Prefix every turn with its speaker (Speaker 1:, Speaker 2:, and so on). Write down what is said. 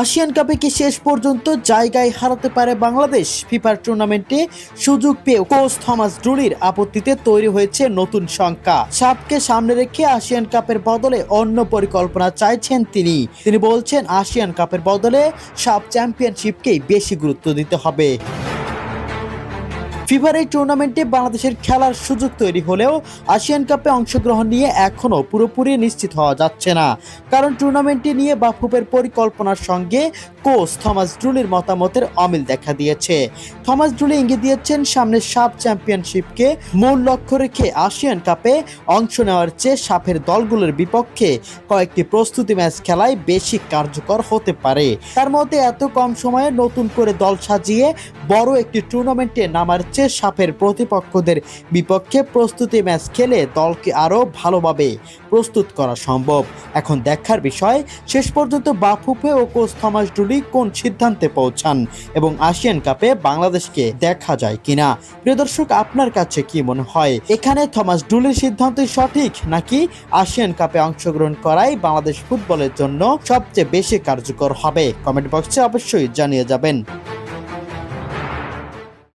Speaker 1: ASEAN কাপে কি শেষ পর্যন্ত জায়গায় হারাতে পারে বাংলাদেশ? ফিফার টুর্নামেন্টে সুযোগ পেয়ে কোচ থমাস ডুলির আপত্তিতে তৈরি হয়েছে নতুন শঙ্কা। সাপকে সামনে রেখে আসিয়ান কাপের বদলে অন্য পরিকল্পনা চাইছেন তিনি বলছেন আসিয়ান কাপের বদলে সাপ চ্যাম্পিয়নশিপকেই বেশি গুরুত্ব দিতে হবে। ফিফার এই টুর্নামেন্টে বাংলাদেশের খেলার সুযোগ তৈরি হলেও আসিয়ান কাপে অংশগ্রহণ নিয়ে এখনও পুরোপুরি নিশ্চিত হওয়া যাচ্ছে না, কারণ টুর্নামেন্টটি নিয়ে বাফুফের পরিকল্পনার সঙ্গে কোচ থমাস ডুলির মতামতের অমিল দেখা দিয়েছে। থমাস ডুলি ইঙ্গিত দিয়েছেন সামনে সাপ চ্যাম্পিয়নশিপকে মূল লক্ষ্য রেখে আসিয়ান কাপে অংশ নেওয়ার চেয়ে সাপের দলগুলোর বিপক্ষে কয়েকটি প্রস্তুতি ম্যাচ খেলায় বেশি কার্যকর হতে পারে। তার মতে এত কম সময়ে নতুন করে দল সাজিয়ে বড় একটি টুর্নামেন্টে নামার চেয়ে সাপের প্রতিপক্ষদের বিপক্ষে প্রস্তুতি ম্যাচ খেলে দলকে আরও ভালোভাবে প্রস্তুত করা সম্ভব। এখন দেখার বিষয় শেষ পর্যন্ত বাফুফে ও কোচ থমাস ডুলি কোন সিদ্ধান্তে পৌঁছান এবং আসিয়ান কাপে বাংলাদেশকে দেখা যায় কিনা। প্রিয় দর্শক, আপনার কাছে কি মনে হয়, এখানে থমাস ডুলির সিদ্ধান্তই সঠিক নাকি আসিয়ান কাপে অংশগ্রহণ করাই বাংলাদেশ ফুটবলের জন্য সবচেয়ে বেশি কার্যকর হবে? কমেন্ট বক্সে অবশ্যই জানিয়ে যাবেন।